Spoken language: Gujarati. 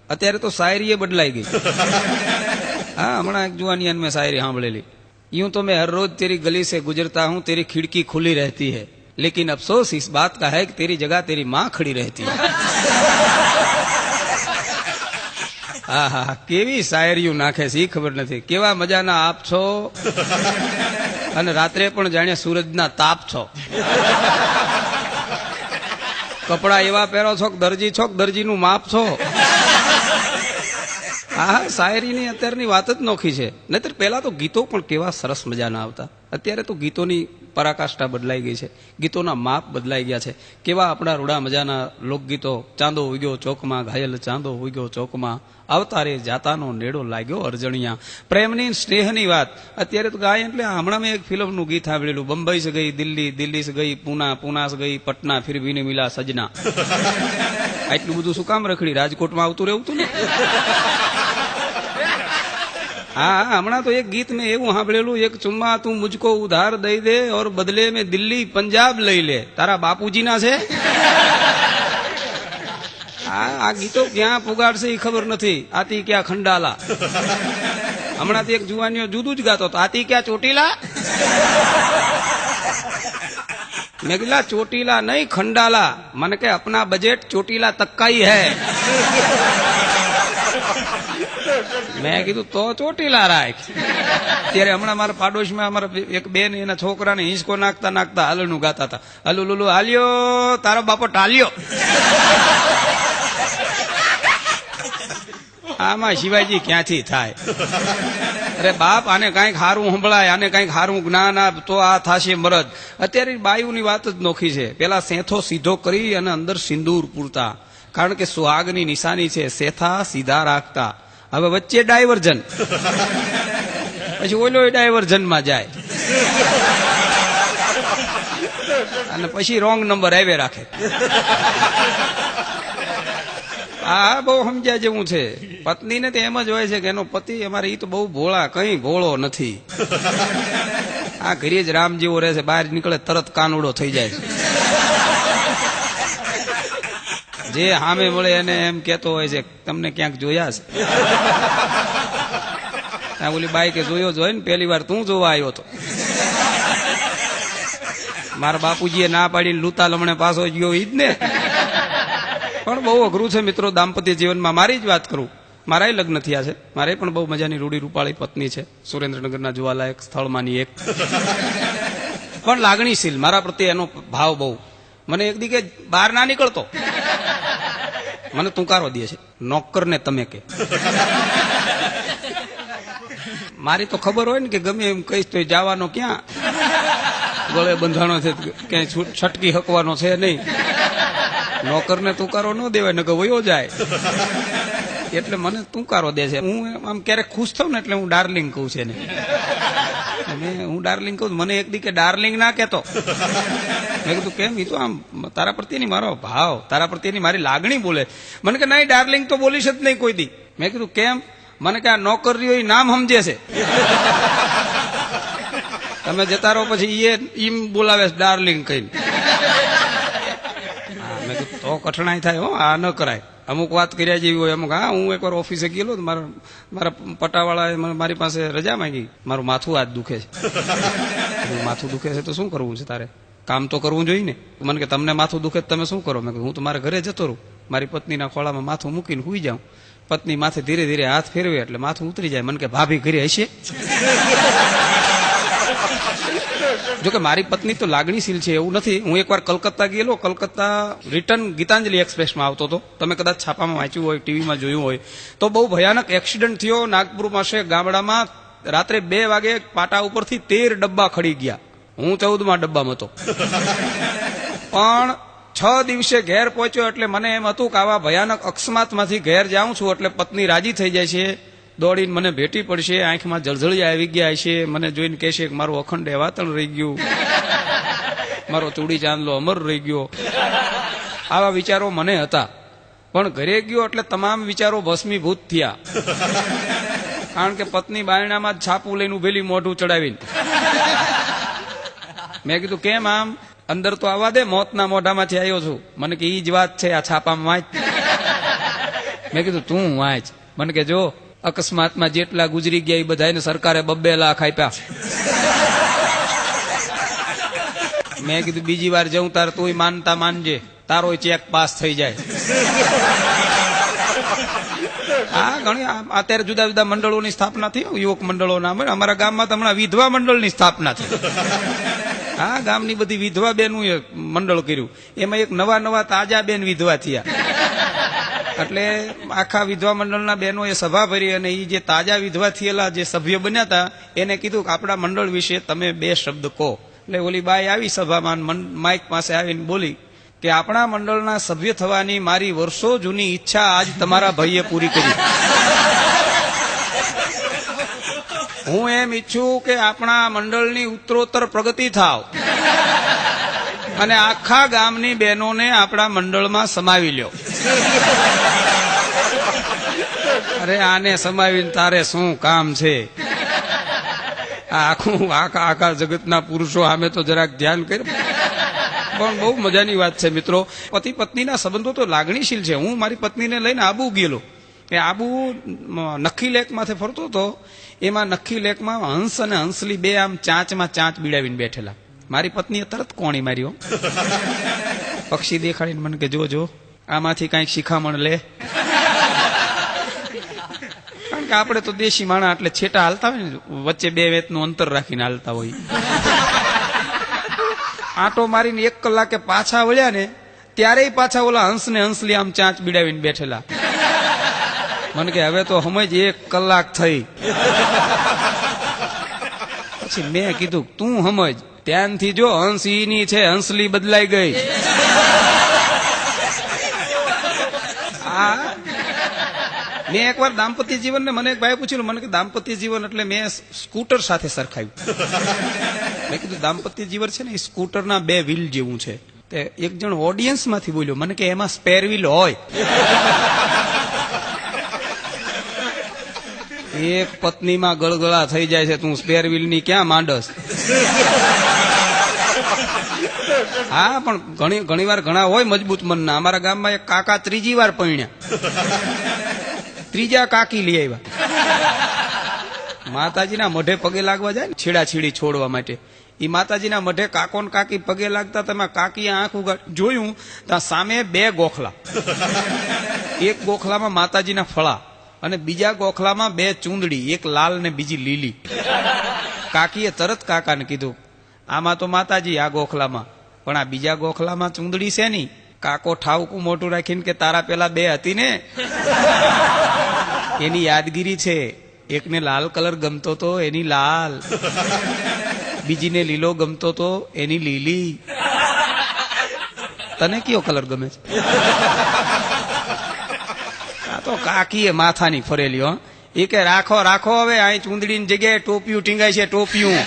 અત્યારે તો શાયરી બદલાઈ ગઈ. हाँ हमारा एक जुआनियन में शायरी सांभळेली, यूं तो मैं हर रोज तेरी गली से गुजरता हूँ, तेरी खिड़की खुली रहती है, लेकिन अफसोस इस बात का है कि तेरी जगह तेरी माँ खड़ी रहती है. હા હા કેવી શાયરીઓ નાખે છે એ ખબર નથી. કેવા મજાના આપ છો અને રાત્રે પણ જાણે સૂરજના તાપ છો. કપડા એવા પહેરો છો કે દરજીનું માપ છો. હા શાયરીની અત્યારની વાત જ નોખી છે. નહીતર પહેલા તો ગીતો પણ કેવા સરસ મજાના આવતા. અત્યારે તો ગીતોની પરાકાષ્ઠા બદલાઈ ગઈ છે, ગીતોના માપ બદલાઈ ગયા છે. કેવા આપણા રૂડા મજાના લોકગીતો. ચાંદો ઉગ્યો ચોકમાં, ઘાયલ ચાંદો ઉગ્યો ચોકમાં, અવતારે જાતાનો નેડો લાગ્યો અરજણિયા. પ્રેમની સ્નેહની વાત અત્યારે તો ગાય. એટલે હમણાં મેં એક ફિલ્મનું ગીત સાંભળેલું, બંબઈ સે ગઈ દિલ્હી, દિલ્હી સે ગઈ પૂના, પૂના સે ગઈ પટના, ફિર ભી ને મિલા સजना. આટલું બધું શું કામ રખડી? રાજકોટમાં આવતું રહેવું હતું ને. हाँ हमारा तो एक गीत में એવું સાંભળેલું, એક ચુમ્મા તું મુझको उधार दई दे और बदले में दिल्ली पंजाब લઈ લે. તારા બાપુજી ના છે. આ ગીતો ક્યાં પુગાડશે એ ખબર નથી. આતી ક્યાં ખંડાલા. હમણાંથી એક જુવાનીઓ જુદું જ ગાતો હતો, આતી ક્યાં ચોટીલા. મેં કીધું ચોટીલા નહીં ખંડાલા. મને કે अपना बजट ચોટીલા तक का ही है. મેં કીધું તો ચોટીલા રાખ. ત્યારે હમણાં મારા પાડોશમાં અમારા એક બેન એના છોકરાને હિંચકો નાખતા નાખતા હાલનું ગાતા હતા, હલુ લુલુ હાલ્યો તારો બાપો ટાલ્યો. આમાં શિવાજી ક્યાંથી થાય? અરે બાપ, આને કઈક હારું સંભળાય, આને કઈક હારું જ્ઞાન આપ તો આ થશે મરદ. અત્યારે બાયુની વાત જ નોખી છે. પેલા સેથો સીધો કરી અને અંદર સિંદૂર પૂરતા, કારણ કે સુહાગની નિશાની છે સેથા સીધા રાખતા. હવે વચ્ચે ડાયવર્જન, પછી ઓલો ડાયવર્જનમાં જાય અને પછી રોંગ નંબર આવે રાખે. હા બહુ સમજ્યા જેવું છે. પત્નીને તો એમ જ હોય છે કે એનો પતિ અમારે ઈ તો બહુ ભોળા, કઈ ભોળો નથી. આ ઘરે જ રામ જેવો રહે છે, બહાર નીકળે તરત કાનુડો થઈ જાય. જે સામે મળે એને એમ કેતો હોય છે તમને ક્યાંક જોયા છે. ઓલી બાઈ કે જોયો જ હોય ને, પહેલી વાર તું જોવા આવ્યો તો. મારા બાપુજીએ ના પાડીને લૂતા લમણે પાછો ગયો ઈ જ ને. પણ બહુ અઘરું છે મિત્રો દાંપત્ય જીવનમાં. મારી જ વાત કરું, મારા લગ્ન થયા છે. મારે પણ બહુ મજાની રૂડી રૂપાળી પત્ની છે, સુરેન્દ્રનગરના જોવાલાયક સ્થળમાંની એક. પણ લાગણીશીલ, મારા પ્રત્યે એનો ભાવ બહુ. મને એક દી કે બહાર ના નીકળતો, મને તુંકારો દે છે, નોકર ને તમે કે. મારી તો ખબર હોય ને કે ગમે એમ કહીશ તો જવાનો ક્યાં, ગળે બંધાણો છે, ક્યાંય છટકી હકવાનો છે નહીં. નોકર ને તુંકારો ન દેવાય, ને વયો જાય. એટલે મને તુંકારો દે છે. હું આમ ક્યારેક ખુશ થાઉં ને એટલે હું ડાર્લિંગ કહું છે ને. હું ડાર્લિંગ કહું, મને એક દી કે ડાર્લિંગ ના કેતો. મેં કીધું કેમ? એ તો આમ તારા પ્રત્યેની મારો ભાવ, તારા પ્રત્યેની મારી લાગણી બોલે. મને કે નહીં ડાર્લિંગ તો બોલીશ જ નહીં કોઈ દી. મેં કીધું કેમ? મને કે આ નોકરીઓ નામ સમજે છે, તમે જતા રહો પછી એ ઈમ બોલાવે છે ડાર્લિંગ કહીને. મેં કીધું તો કઠણાઈ થાય હો, આ ન કરાય. અમુક વાત કર્યા જેવી હોય અમુક. હા હું એકવાર ઓફિસે ગયેલો, મારા પટાવાળાએ મારી પાસે રજા માંગી. મારું માથું આજ દુખે છે. માથું દુખે છે તો શું કરવું છે તારે? કામ તો કરવું જોઈએ ને. મને કે તમને માથું દુખે તમે શું કરો? મેં કીધું હું તો મારા ઘરે જતો રહું, મારી પત્નીના ખોળામાં માથું મૂકીને સુઈ જાઉં. પત્ની માથે ધીરે ધીરે હાથ ફેરવે એટલે માથું ઉતરી જાય. મને કે ભાભી ઘરે હશે? જોકે મારી પત્ની તો લાગણીશીલ છે એવું નથી. હું એકવાર કલકત્તા ગયેલો. કલકત્તા રિટર્ન ગીતાંજલિ એક્સપ્રેસમાં આવતો હતો. તમે કદાચ છાપામાં વાંચ્યું હોય, ટીવીમાં જોયું હોય તો. બહુ ભયાનક એક્સિડન્ટ થયો નાગપુર પાસે ગામડામાં. રાત્રે 2 વાગે પાટા ઉપરથી 13 ડબ્બા ખડી ગયા. હું 14મા ડબ્બામાં હતો. પણ 6 દિવસે ઘેર પહોંચ્યો એટલે મને એમ હતું કે આવા ભયાનક અકસ્માતમાંથી ઘેર જાઉં છું એટલે પત્ની રાજી થઈ જાય છે, દોડીને મને ભેટી પડશે, આંખમાં જળજળિયા આવી ગયા છે, મને જોઈને કહેશે કે મારું અખંડ એવાતણ રહી ગયું, મારો ચૂડી ચાંદલો અમર રહી ગયો. આવા વિચારો મને હતા. પણ ઘરે ગયો એટલે તમામ વિચારો ભસ્મીભૂત થયા. કારણ કે પત્ની બાયણામાં જ છાપું લઈને ઉભેલી મોઢું ચડાવીને. મેં કીધું કેમ આમ? અંદર તો આવવા દે, મોતના મોઢામાંથી આવ્યો છું. મને કે ઈ જ વાત છે આ છાપામાં. મેં કીધું તું વાંચ. મને કે જો અકસ્માતમાં જેટલા ગુજરી ગયા એ બધાને સરકારે 2 લાખ આપ્યા. મેં કીધું બીજી વાર જઉં તાર તું માનતા માનજે, તારો ચેક પાસ થઈ જાય. હા, ઘણી અત્યારે જુદા જુદા મંડળોની સ્થાપના થઈ, યુવક મંડળોના. અમારા ગામમાં તો હમણાં વિધવા મંડળની સ્થાપના થઈ. હા, ગામની બધી વિધવા બેનું મંડળ કર્યું. એમાં એક નવા તાજા બેન વિધવા થયા. એટલે આખા વિધવા મંડળના બહેનોએ સભા ભરી અને એ જે તાજા વિધવા થયેલા જે સભ્ય બન્યા હતા એને કીધું કે આપણા મંડળ વિશે તમે 2 શબ્દ કહો. એટલે ઓલી બાઈ આવી સભામાં, માઇક પાસે આવીને બોલી કે આપણા મંડળના સભ્ય થવાની મારી વર્ષો જૂની ઈચ્છા આજ તમારા ભાઈએ પૂરી કરી. હું એમ ઈચ્છું કે આપણા મંડળની ઉત્તરોત્તર પ્રગતિ થાવ અને આખા ગામની બહેનોને આપણા મંડળમાં સમાવી લ્યો. અરે આને સમાવીને તારે શું કામ છે? આખા જગતના પુરુષો સામે તો જરાક ધ્યાન કર્યું. પણ બહુ મજાની વાત છે મિત્રો. પતિ પત્નીના સંબંધો તો લાગણીશીલ છે. હું મારી પત્નીને લઈને આબુ ગયેલો. એ આબુ નખી લેક માંથી ફરતો હતો. એમાં નખી લેકમાં હંસ અને હંસલી 2 આમ ચાંચમાં ચાંચ બીડાવીને બેઠેલા. મારી પત્નીએ તરત કોણી માર્યો. પક્ષી દેખાડીને મને કે જો આમાંથી કઈક શિખામણ લે. કારણ કે આપણે તો દેશી માણા એટલે છેટા હાલતા હોય ને, વચ્ચે 2 વેતનું અંતર રાખીને હાલતા હોય. આંટો મારીને 1 કલાકે પાછા વળ્યા ને ત્યારે પાછા ઓલા હંસ ને હંસલી આમ ચાંચ બીડાવીને બેઠેલા. મને કે હવે તો સમજ 1 કલાક થઈ. પછી મેં કીધું તું સમજ, ધ્યાનથી જો, હંસ ઈની છે, હંસલી બદલાઈ ગઈ. હા, મેં એકવાર દાંપત્ય જીવન ને મને એક ભાઈ પૂછ્યું, મને કે દાંપત્ય જીવન એટલે મેં સ્કૂટર સાથે સરખાવ્યું. મેં કીધું દાંપત્ય જીવન છે ને એ સ્કૂટરના 2 વ્હીલ જેવું છે. તે એક જણ ઓડિયન્સ માંથી બોલ્યો, મને કે એમાં સ્પેર વ્હીલ હોય. એક પત્નીમાં ગળગળા થઈ જાય છે, તું સ્પેર વ્હીલ ની ક્યાં માંડસ? હા, પણ ઘણી વાર ઘણા હોય મજબૂત મનના. અમારા ગામમાં એક કાકા 3જી વાર પરણ્યા, 3જા કાકી લઈ આવ્યા. માતાજીના મઢે પગે લાગવા જાય ને છેડાછીડી છોડવા માટે, એ માતાજીના મઢે કાકો ને કાકી પગે લાગતા. તમે કાકી આંખ ઉગાડ જોયું ત્યાં સામે 2 ગોખલા. એક ગોખલામાં માતાજીના ફળા અને બીજા ગોખલામાં 2 ચૂંદડી, એક લાલ ને બીજી લીલી. કાકીએ તરત કાકાને કીધું આમાં તો માતાજી આ ગોખલામાં, પણ આ બીજા ગોખલામાં ચૂંદડી છે ની. કાકો ઠાવકું મોટું રાખીને કે તારા પેલા 2 હતી ને એની યાદગીરી છે. એકને લાલ કલર ગમતો તો એની લાલ, બીજીને લીલો ગમતો તો એની લીલી. તને કયો કલર ગમે છે? આ તો કાકીએ માથાની ફરેલી. હો, એ કે રાખો હવે અહીં ચૂંદડીની જગ્યાએ ટોપિયું ટીંગાય છે, ટોપિયું.